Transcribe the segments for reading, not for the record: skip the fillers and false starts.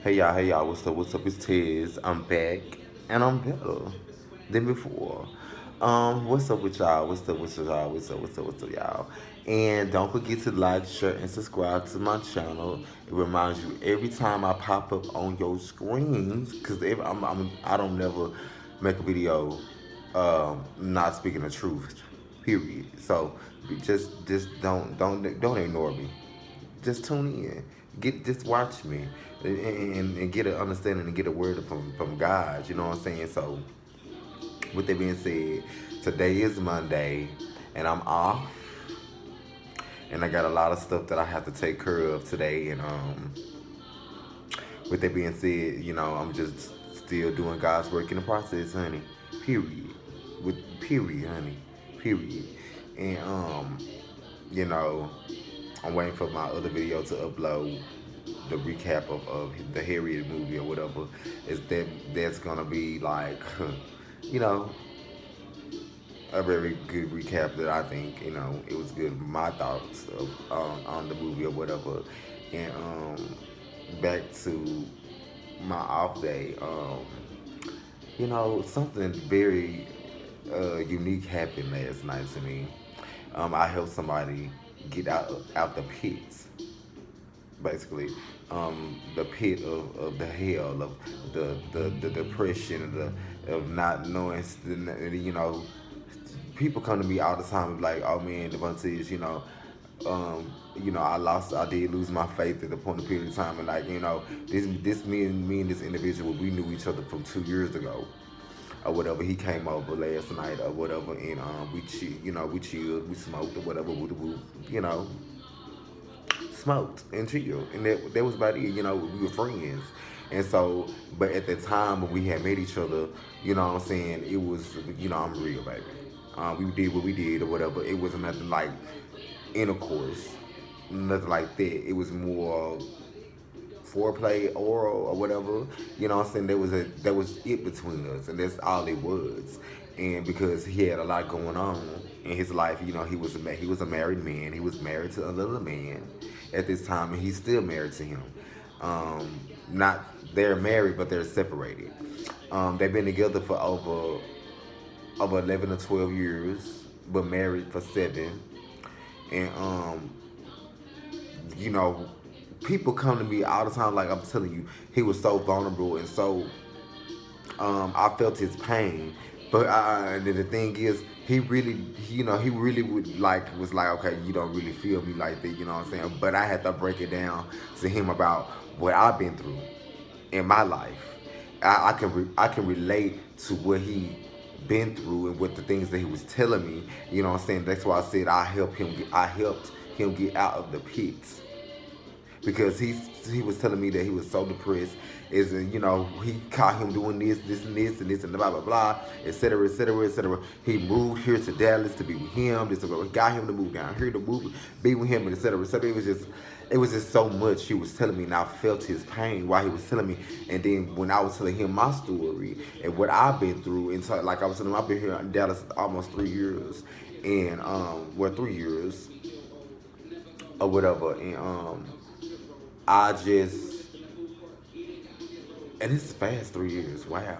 Hey y'all, what's up, it's TEZ. I'm back, and I'm better than before. What's up with y'all, what's up, y'all? And don't forget to like, share, and subscribe to my channel. It reminds you every time I pop up on your screens, because I don't never make a video not speaking the truth, period. So just don't ignore me. Just tune in. Just watch me and get an understanding and get a word from God. You know what I'm saying? So with that being said, today is Monday and I'm off and I got a lot of stuff that I have to take care of today. And with that being said, I'm just still doing God's work in the process, honey. Period. With period, honey. Period. And you know, I'm waiting for my other video to upload the recap of the Harriet movie or whatever. Is that's gonna be like, you know, a very good recap that I think it was good. My thoughts of on the movie or whatever, and back to my off day. Something very unique happened last night to me. I helped somebody get out the pits, basically, the pit of the hell of the depression of not knowing. People come to me all the time and be like, oh man, Devontae, I did lose my faith at the point of period of time, and like, this me and this individual, we knew each other from 2 years ago, or whatever. He came over last night or whatever, and we chilled, we smoked or whatever, smoked and chilled, and that was about it. We were friends, and so, but at the time when we had met each other, what I'm saying, it was, I'm real, baby. We did what we did or whatever. It wasn't nothing like intercourse, nothing like that. It was more foreplay, oral, or whatever. What I'm saying? That was it between us, and that's all it was. And because he had a lot going on in his life, he was a married man. He was married to another man at this time, and he's still married to him. Not they're married, but they're separated. They've been together for over 11 or 12 years, but married for 7. And you know, people come to me all the time, like I'm telling you, he was so vulnerable and so I felt his pain. But the thing is, he really was like, okay, you don't really feel me like that, you know what I'm saying? But I had to break it down to him about what I've been through in my life. I can relate to what he been through and what the things that he was telling me. You know what I'm saying? That's why I said I helped him get out of the pits, because he was telling me that he was so depressed. He caught him doing this and blah blah blah, etc., etc., etc. He moved here to Dallas to be with him. This got him to move down here to be with him, and etc., etc. It was just so much he was telling me, and I felt his pain while he was telling me. And then when I was telling him my story and what I've been through, and so, like I was telling him, I've been here in Dallas almost 3 years, and 3 years or whatever, and I just, and it's fast, 3 years. Wow,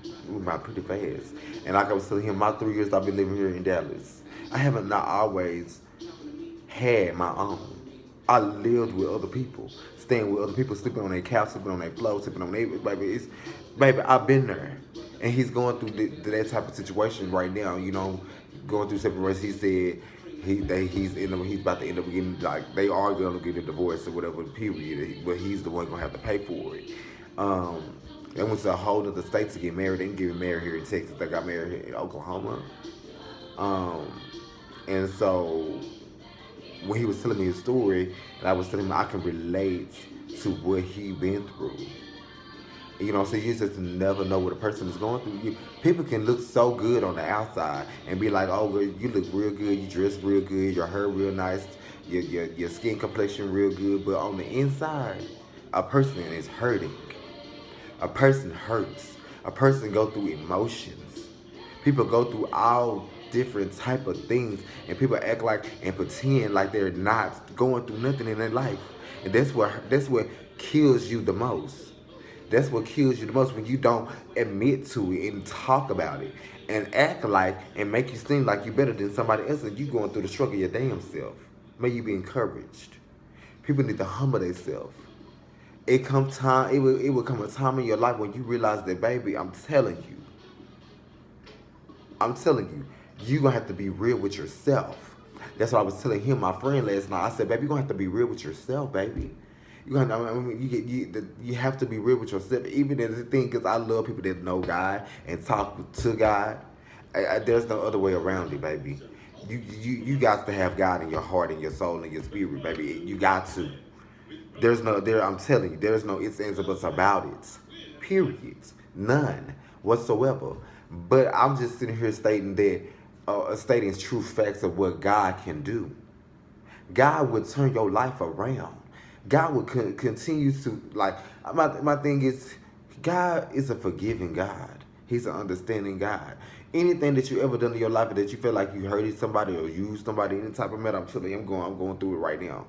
it went by pretty fast. And like I was telling him, my 3 years I've been living here in Dallas, I haven't not always had my own. I lived with other people, staying with other people, sleeping on their couch, sleeping on their floor, sleeping on their baby. I've been there, and he's going through that type of situation right now. Going through separation. He said he's about to end up getting, like, they are gonna get a divorce or whatever. Period. But he's the one gonna have to pay for it. They went to a whole other state to get married. They didn't get married here in Texas. They got married here in Oklahoma. And so when he was telling me his story, and I was telling him I can relate to what he been through. So you just never know what a person is going through. People can look so good on the outside and be like, oh, well, you look real good, you dress real good, your hair real nice, your skin complexion real good, but on the inside, a person is hurting. A person hurts. A person go through emotions. People go through all different type of things, and people act like and pretend like they're not going through nothing in their life, and that's what kills you the most. That's what kills you the most, when you don't admit to it and talk about it and act like and make you seem like you're better than somebody else, and you going through the struggle your damn self. May you be encouraged. People need to humble themselves. It will come a time in your life when you realize that, baby, I'm telling you, you gonna have to be real with yourself. That's what I was telling him, my friend, last night. I said, baby, you gonna have to be real with yourself, baby. You gonna, I mean, you have to be real with yourself. Even as the thing, because I love people that know God and talk to God. There's no other way around it, baby. You got to have God in your heart and your soul and your spirit, baby. You got to. I'm telling you, there's no ifs, ands, or buts about it. Period. None whatsoever. But I'm just sitting here stating true facts of what God can do. God would turn your life around. God would continue to, like, my thing is, God is a forgiving God. He's an understanding God. Anything that you ever done in your life that you feel like you hurted somebody or used somebody, any type of matter, I'm telling you, I'm going through it right now.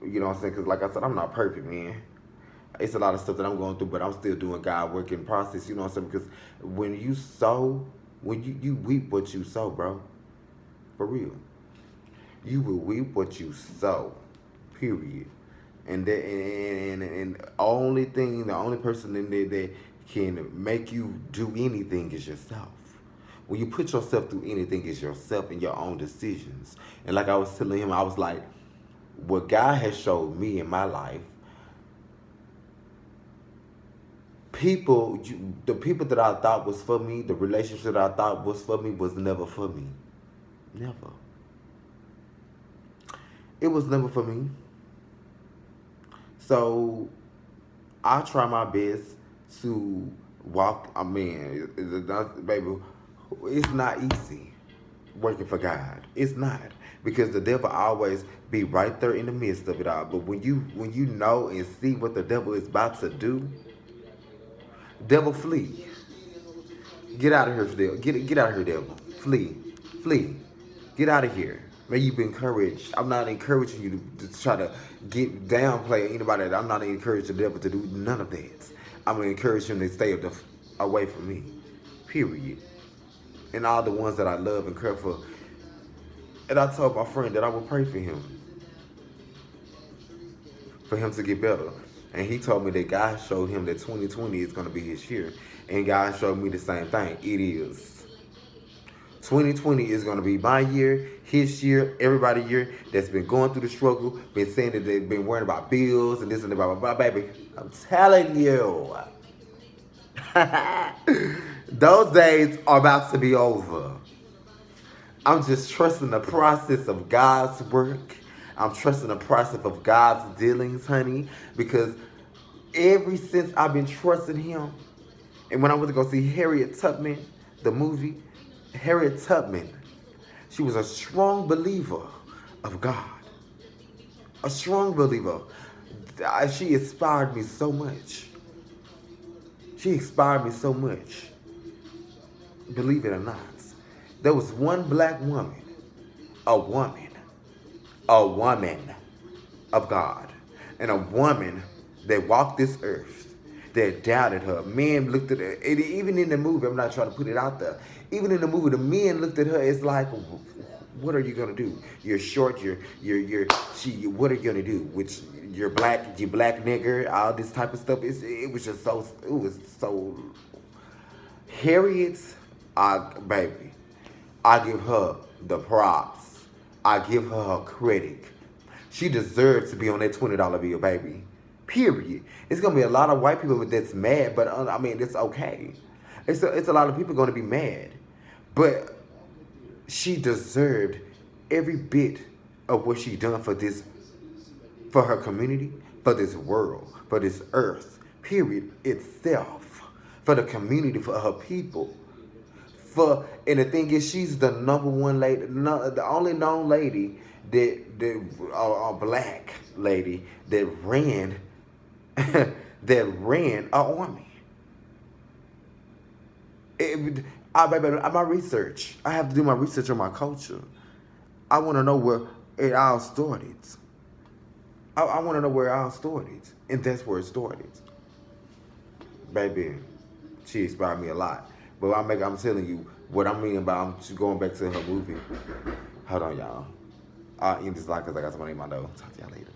You know what I'm saying? Because like I said, I'm not perfect, man. It's a lot of stuff that I'm going through, but I'm still doing God work in process. You know what I'm saying? Because when you sow, when you reap what you sow, bro. For real. You will reap what you sow. Period. And the only thing, the only person in there that can make you do anything is yourself. When you put yourself through anything, is yourself and your own decisions. And like I was telling him, I was like, what God has showed me in my life, the people that I thought was for me, the relationship that I thought was for me, was never for me. Never. It was never for me. So I try my best to walk. I mean, baby, it's not easy working for God. It's not, because the devil always be right there in the midst of it all. But when you know and see what the devil is about to do, devil, flee. Get out of here, devil. Get out of here, devil. Flee. Get out of here. May you be encouraged. I'm not encouraging you to try to downplay anybody. I'm not encouraging the devil to do none of that. I'm gonna encourage him to stay away from me. Period. And all the ones that I love and care for. And I told my friend that I would pray for him to get better. And he told me that God showed him that 2020 is going to be his year. And God showed me the same thing. It is. 2020 is going to be my year, his year, everybody's year that's been going through the struggle, been saying that they've been worrying about bills and this and that, blah, blah, blah, baby. I'm telling you. Those days are about to be over. I'm just trusting the process of God's work. I'm trusting the process of God's dealings, honey, because ever since I've been trusting him, and when I went to go see Harriet Tubman, the movie, Harriet Tubman, she was a strong believer of God. A strong believer. She inspired me so much. She inspired me so much. Believe it or not. There was one black woman, a woman of God, and a woman that walked this earth, that doubted her. Men looked at her, and even in the movie, I'm not trying to put it out there, even in the movie, the men looked at her, it's like, what are you gonna do? You're short, what are you gonna do? Which, you're black nigger, all this type of stuff. It was so, Harriet, baby, I give her the props. I give her her credit. She deserves to be on that $20 bill, baby. Period. It's going to be a lot of white people that's mad, but I mean, it's okay. It's a lot of people going to be mad. But she deserved every bit of what she done for her community, for this world, for this earth, period, itself, for the community, for her people. And the thing is, she's the number one lady, the only known lady a black lady that ran an army. My research. I have to do my research on my culture. I want to know where it all started. I want to know where I stored it, and that's where it started. Baby, she inspired me a lot. But I'm telling you what I mean about. I'm just going back to her movie. Hold on, y'all. I'll end this live because I got somebody in my door. Talk to y'all later.